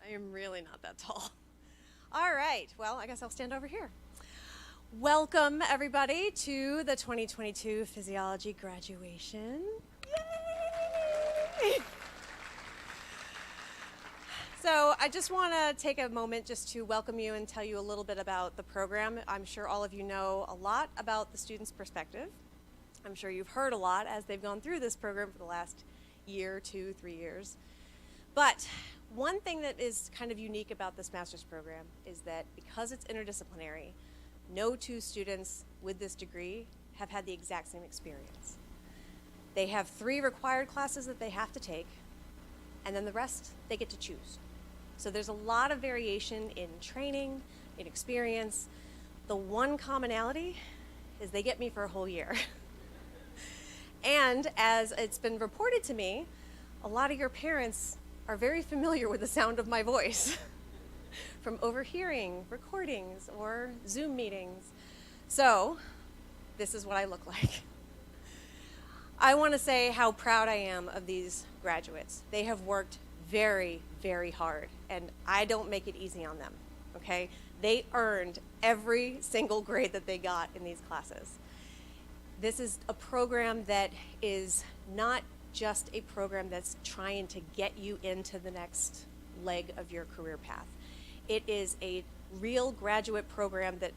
I am really not that tall. All right, well, I guess I'll stand over here. Welcome, everybody, to the 2022 Physiology graduation. Yay! So I just want to take a moment just to welcome you and tell you a little bit about the program. I'm sure all of you know a lot about the student's perspective. I'm sure you've heard a lot as they've gone through this program for the last year, 2, 3 years. But one thing that is kind of unique about this master's program is that because it's interdisciplinary, no two students with this degree have had the exact same experience. They have 3 required classes that they have to take, and then the rest they get to choose. So there's a lot of variation in training, in experience. The one commonality is they get me for a whole year. And as it's been reported to me, a lot of your parents are very familiar with the sound of my voice from overhearing recordings or Zoom meetings. So this is what I look like. I want to say how proud I am of these graduates. They have worked very, very hard, and I don't make it easy on them, okay? They earned every single grade that they got in these classes. This is a program that is not just a program that's trying to get you into the next leg of your career path. It is a real graduate program that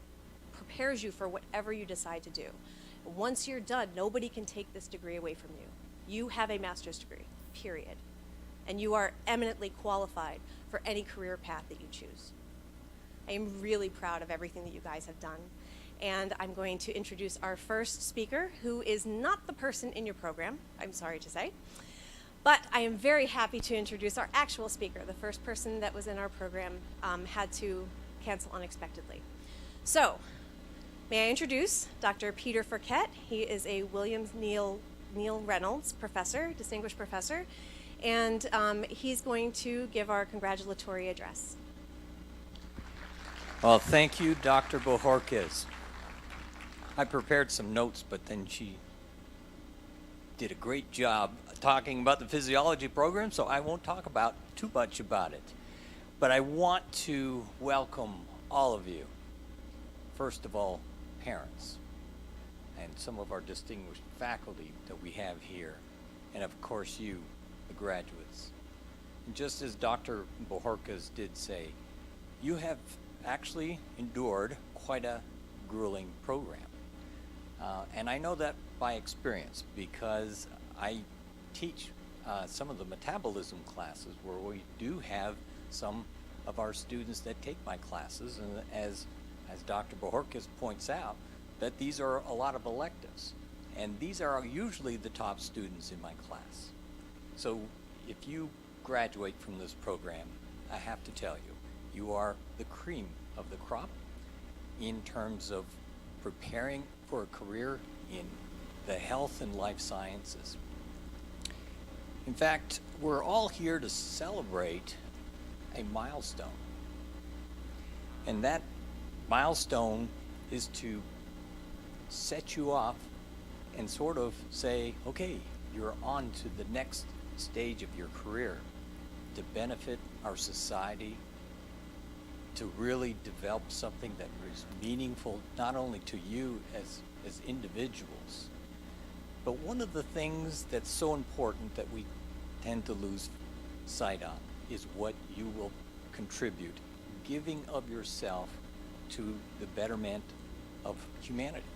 prepares you for whatever you decide to do. Once you're done, nobody can take this degree away from you. You have a master's degree, period. And you are eminently qualified for any career path that you choose. I am really proud of everything that you guys have done. And I'm going to introduce our first speaker, who is not the person in your program, I'm sorry to say. But I am very happy to introduce our actual speaker. The first person that was in our program had to cancel unexpectedly. So, may I introduce Dr. Peter Firket. He is a Williams Neal Reynolds professor, distinguished professor, and he's going to give our congratulatory address. Well, thank you, Dr. Bojorquez. I prepared some notes, but then she did a great job talking about the physiology program, so I won't talk about too much about it. But I want to welcome all of you. First of all, parents, and some of our distinguished faculty that we have here, and of course you, the graduates. And just as Dr. Bojorquez did say, you have actually endured quite a grueling program. And I know that by experience because I teach some of the metabolism classes where we do have some of our students that take my classes, and as Dr. Bojorquez points out, that these are a lot of electives. And these are usually the top students in my class. So if you graduate from this program, I have to tell you, you are the cream of the crop in terms of preparing for a career in the health and life sciences. In fact, we're all here to celebrate a milestone. And that milestone is to set you off and sort of say, okay, you're on to the next stage of your career to benefit our society, to really develop something that is meaningful not only to you as individuals, but one of the things that's so important that we tend to lose sight on is what you will contribute, giving of yourself to the betterment of humanity.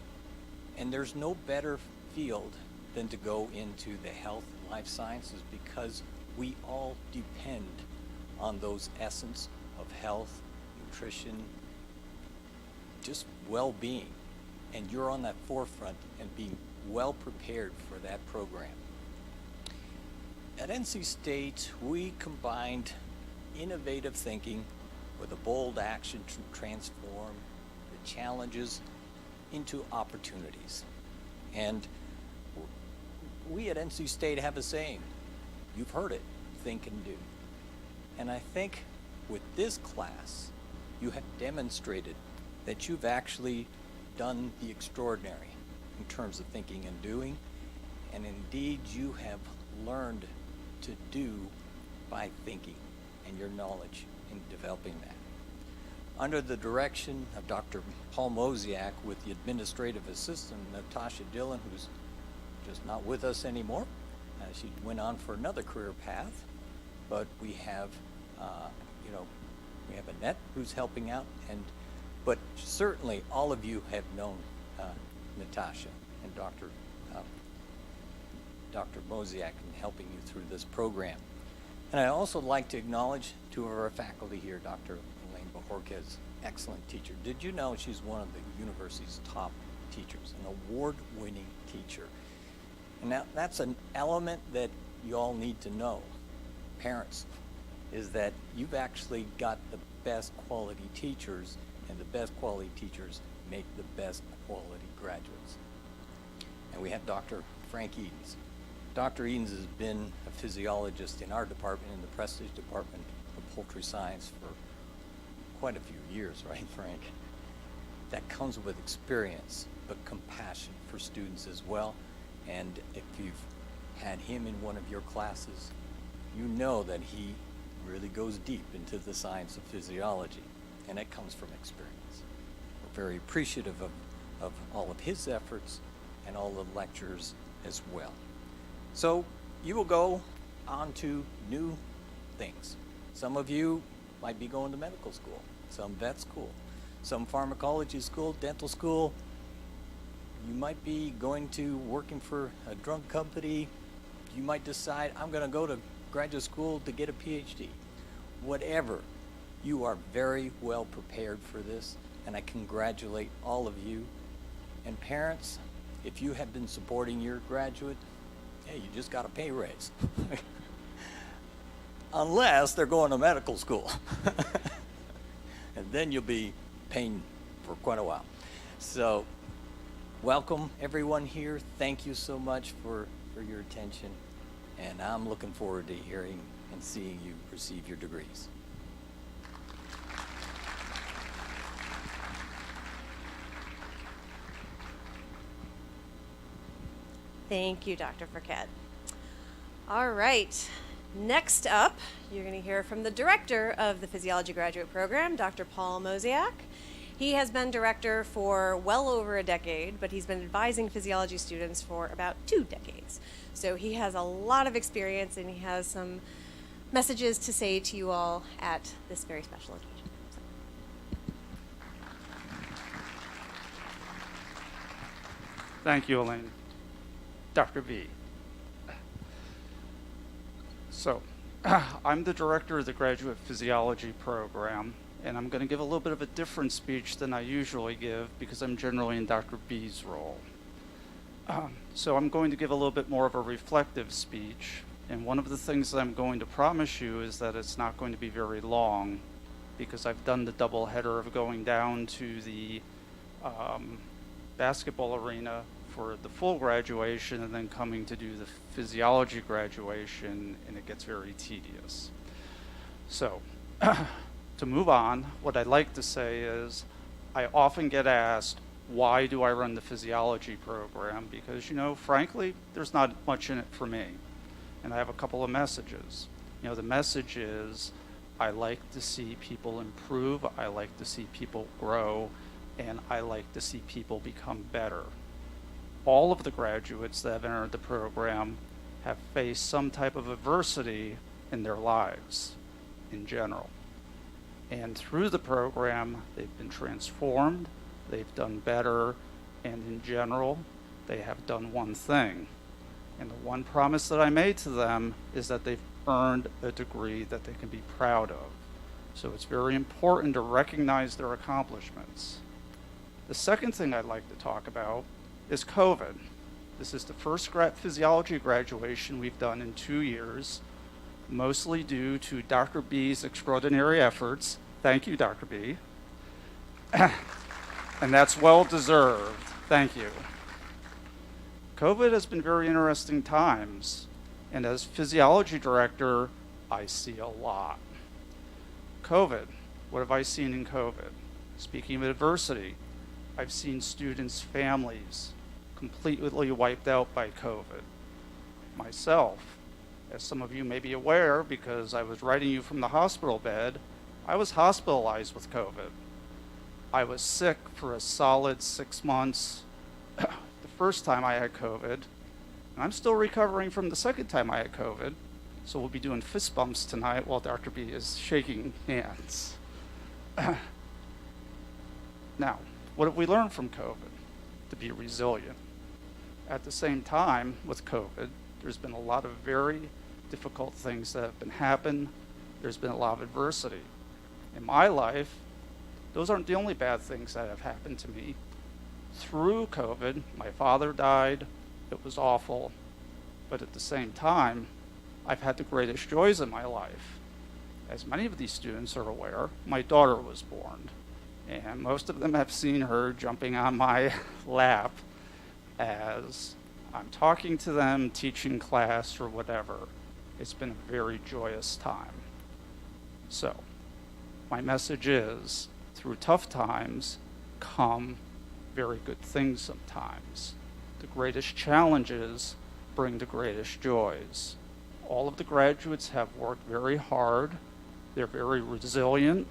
And there's no better field than to go into the health and life sciences because we all depend on those essence of health, nutrition, just well-being. And you're on that forefront and being well prepared for that program. At NC State, we combined innovative thinking with a bold action to transform the challenges into opportunities. And we at NC State have a saying, you've heard it, think and do. And I think with this class, you have demonstrated that you've actually done the extraordinary in terms of thinking and doing, and indeed you have learned to do by thinking and your knowledge in developing that. Under the direction of Dr. Paul Mosiak with the administrative assistant, Natasha Dillon, who's just not with us anymore. She went on for another career path, but we have, we have Annette who's helping out, but certainly all of you have known Natasha and Dr. Mosiak in helping you through this program. And I'd also like to acknowledge two of our faculty here, Dr. Elaine Bajorquez, excellent teacher. Did you know she's one of the university's top teachers, an award-winning teacher? And now that's an element that you all need to know, parents, is that you've actually got the best quality teachers, and the best quality teachers make the best quality graduates. And we have Dr. Frank Edens. Dr. Edens has been a physiologist in our department, in the Prestige Department of Poultry Science, for quite a few years, right, Frank? That comes with experience, but compassion for students as well. And if you've had him in one of your classes, you know that he really goes deep into the science of physiology, and it comes from experience. We're very appreciative of all of his efforts and all the lectures as well. So you will go on to new things. Some of you might be going to medical school, some vet school, some pharmacology school, dental school. You might be going to working for a drug company. You might decide, I'm going to go to graduate school to get a PhD. Whatever, you are very well prepared for this, and I congratulate all of you. And parents, if you have been supporting your graduate, hey, you just got a pay raise. Unless they're going to medical school. And then you'll be paying for quite a while. So, welcome everyone here. Thank you so much for your attention. And I'm looking forward to hearing and seeing you receive your degrees. Thank you, Dr. Burkett. All right, next up, you're going to hear from the director of the Physiology Graduate Program, Dr. Paul Mosiak. He has been director for well over a decade, but he's been advising physiology students for about 2 decades. So he has a lot of experience, and he has some messages to say to you all at this very special occasion. Thank you, Elaine. Dr. B. So, I'm the director of the Graduate Physiology Program, and I'm going to give a little bit of a different speech than I usually give because I'm generally in Dr. B's role. So I'm going to give a little bit more of a reflective speech, and one of the things that I'm going to promise you is that it's not going to be very long because I've done the double header of going down to the basketball arena for the full graduation and then coming to do the physiology graduation, and it gets very tedious. So, to move on, what I'd like to say is I often get asked, why do I run the physiology program? Because, frankly, there's not much in it for me. And I have a couple of messages. The message is I like to see people improve, I like to see people grow, and I like to see people become better. All of the graduates that have entered the program have faced some type of adversity in their lives in general. And through the program, they've been transformed, they've done better, and in general, they have done one thing. And the one promise that I made to them is that they've earned a degree that they can be proud of. So it's very important to recognize their accomplishments. The second thing I'd like to talk about is COVID. This is the first physiology graduation we've done in 2 years, mostly due to Dr. B's extraordinary efforts. Thank you, Dr. B. And that's well deserved. Thank you. COVID has been very interesting times, and as physiology director, I see a lot. COVID, what have I seen in COVID? Speaking of adversity, I've seen students' families completely wiped out by COVID. Myself, as some of you may be aware, because I was writing you from the hospital bed, I was hospitalized with COVID. I was sick for a solid 6 months the first time I had COVID. And I'm still recovering from the second time I had COVID. So we'll be doing fist bumps tonight while Dr. B is shaking hands. Now, what have we learned from COVID? To be resilient. At the same time, with COVID, there's been a lot of very difficult things that have been happening. There's been a lot of adversity. In my life, those aren't the only bad things that have happened to me. Through COVID, my father died. It was awful. But at the same time, I've had the greatest joys in my life. As many of these students are aware, my daughter was born. And most of them have seen her jumping on my lap as I'm talking to them, teaching class, or whatever. It's been a very joyous time. So, my message is, through tough times come very good things sometimes. The greatest challenges bring the greatest joys. All of the graduates have worked very hard, they're very resilient,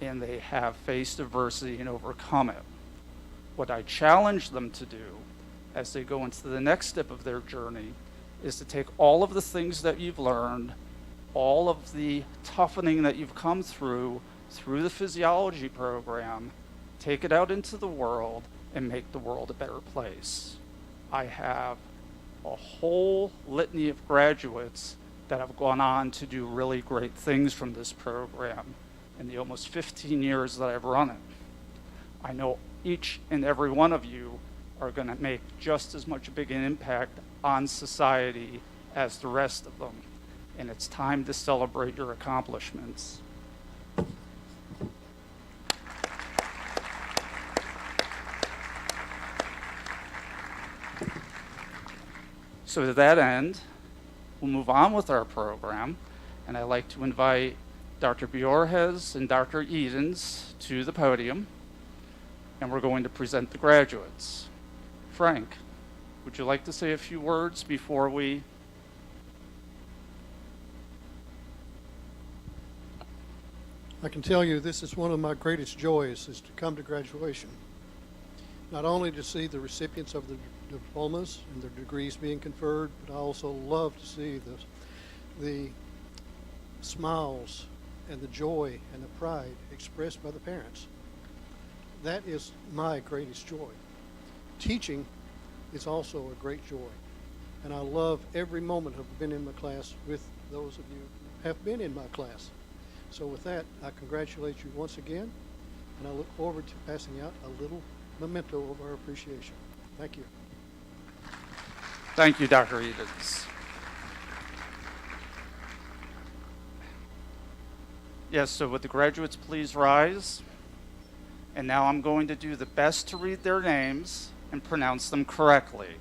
and they have faced adversity and overcome it. What I challenge them to do as they go into the next step of their journey is to take all of the things that you've learned, all of the toughening that you've come through the physiology program, take it out into the world and make the world a better place. I have a whole litany of graduates that have gone on to do really great things from this program in the almost 15 years that I've run it. I know each and every one of you are going to make just as much a big an impact on society as the rest of them. And it's time to celebrate your accomplishments. So to that end, we'll move on with our program, and I'd like to invite Dr. Bjorges and Dr. Edens to the podium, and we're going to present the graduates. Frank, would you like to say a few words before we... I can tell you this is one of my greatest joys, is to come to graduation. Not only to see the recipients of the diplomas and their degrees being conferred, but I also love to see the smiles and the joy and the pride expressed by the parents. That is my greatest joy. Teaching is also a great joy, and I love every moment of being in my class with those of you who have been in my class. So with that, I congratulate you once again, and I look forward to passing out a little memento of our appreciation. Thank you. Thank you, Dr. Edens. Yes, so would the graduates please rise? And now I'm going to do the best to read their names and pronounce them correctly.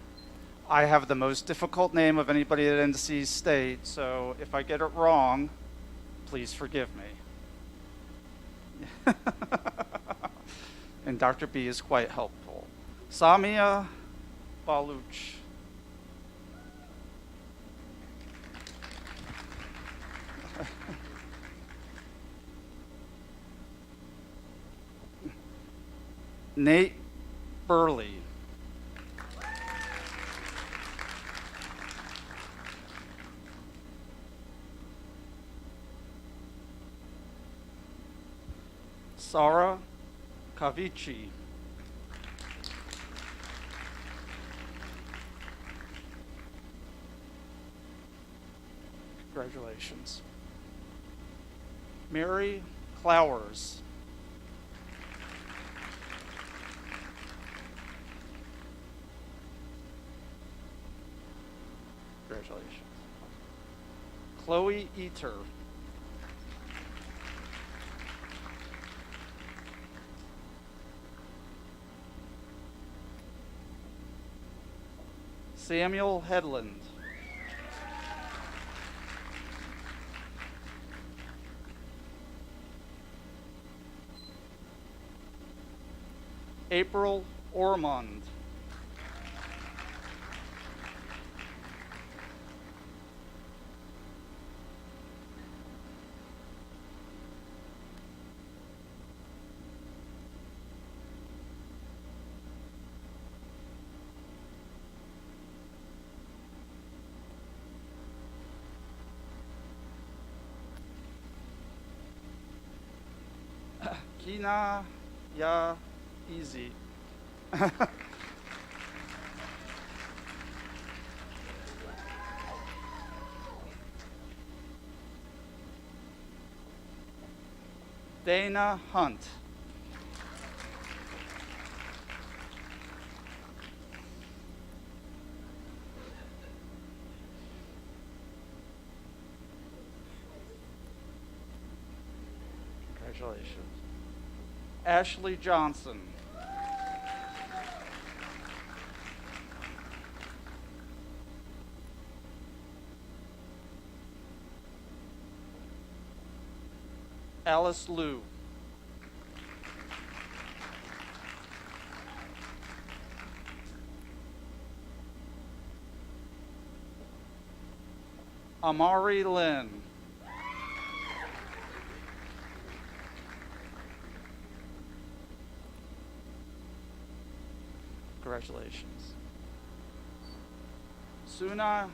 I have the most difficult name of anybody at NC State, so if I get it wrong, please forgive me. And Dr. B is quite helpful. Samia Baluch. Nate Burley. Sara Cavici. Congratulations. Mary Clowers. Congratulations. Chloe Eater. Samuel Headland. April Ormond. Hina ya easy. Dana Hunt. Congratulations. Ashley Johnson. Alice Liu. Amari Lin. Congratulations. Suna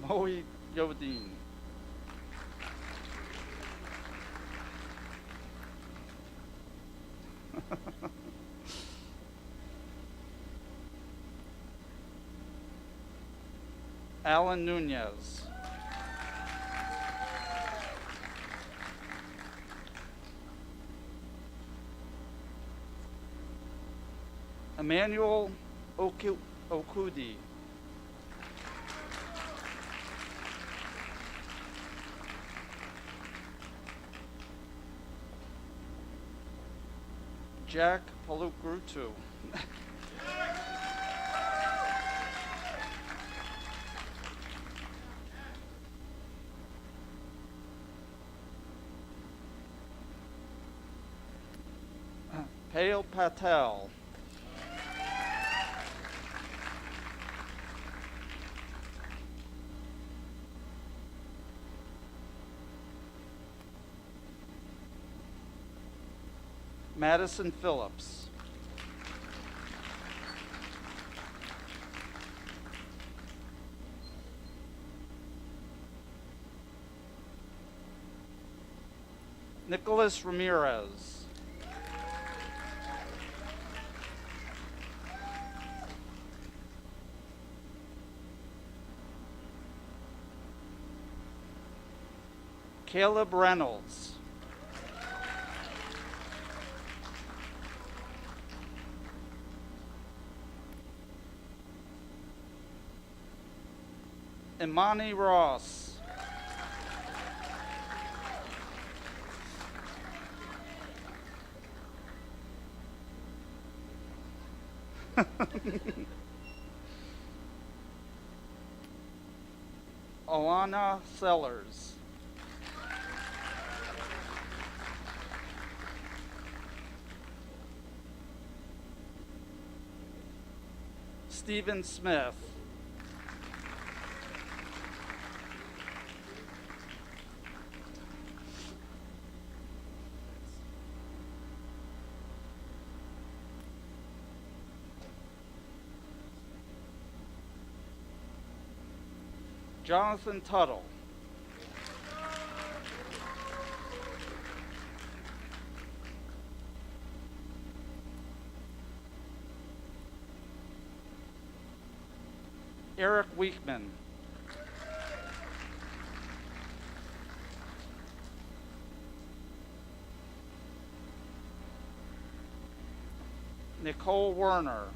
Moe Yodin. Alan Nunez. Emmanuel Okudi. Jack Palukrutu. Payal Patel. Madison Phillips. Nicholas Ramirez. Caleb Reynolds. Imani Ross. Alana Sellers. Stephen Smith. Jonathan Tuttle. Eric Weekman. Nicole Werner.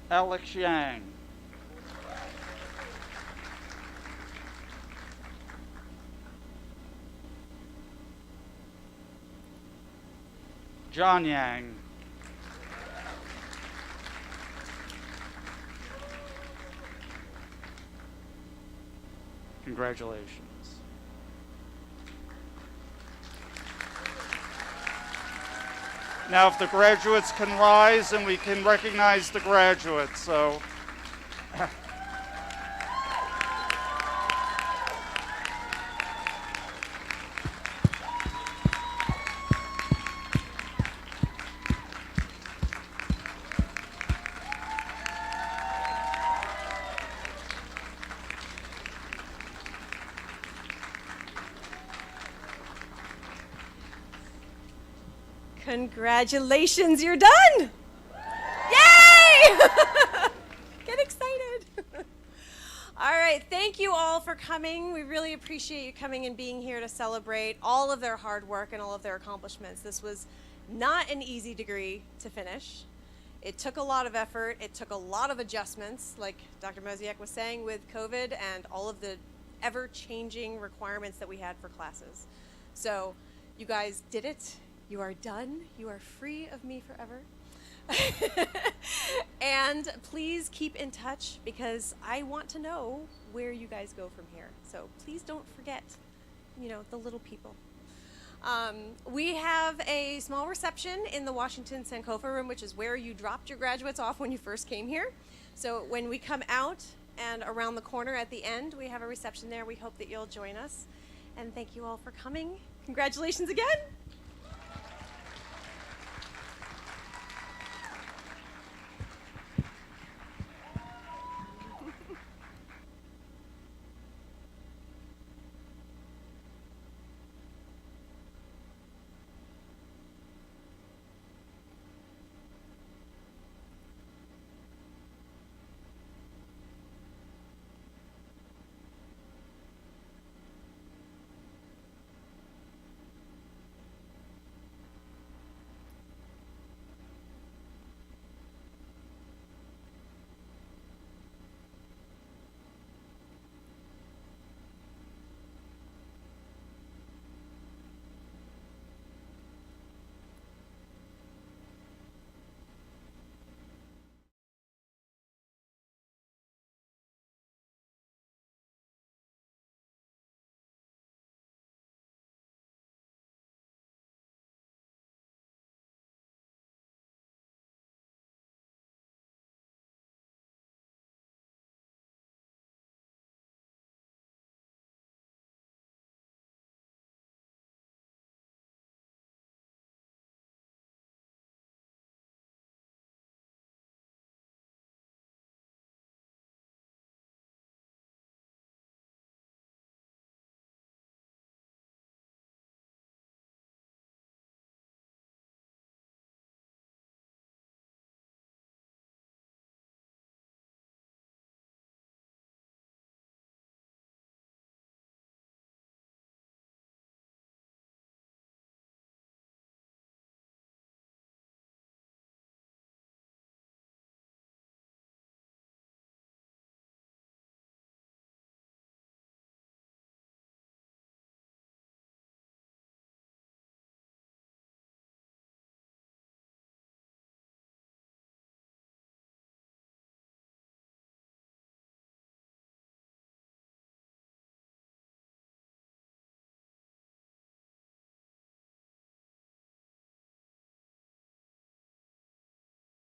Alex Yang. John Yang. Congratulations. Now, if the graduates can rise and we can recognize the graduates, so. Congratulations, you're done! Yay! Get excited. All right, thank you all for coming. We really appreciate you coming and being here to celebrate all of their hard work and all of their accomplishments. This was not an easy degree to finish. It took a lot of effort. It took a lot of adjustments, like Dr. Mosiak was saying, with COVID and all of the ever-changing requirements that we had for classes. So you guys did it. You are done. You are free of me forever. And please keep in touch because I want to know where you guys go from here. So please don't forget, you know, the little people. We have a small reception in the Washington Sankofa room, which is where you dropped your graduates off when you first came here. So when we come out and around the corner at the end, we have a reception there. We hope that you'll join us. And thank you all for coming. Congratulations again.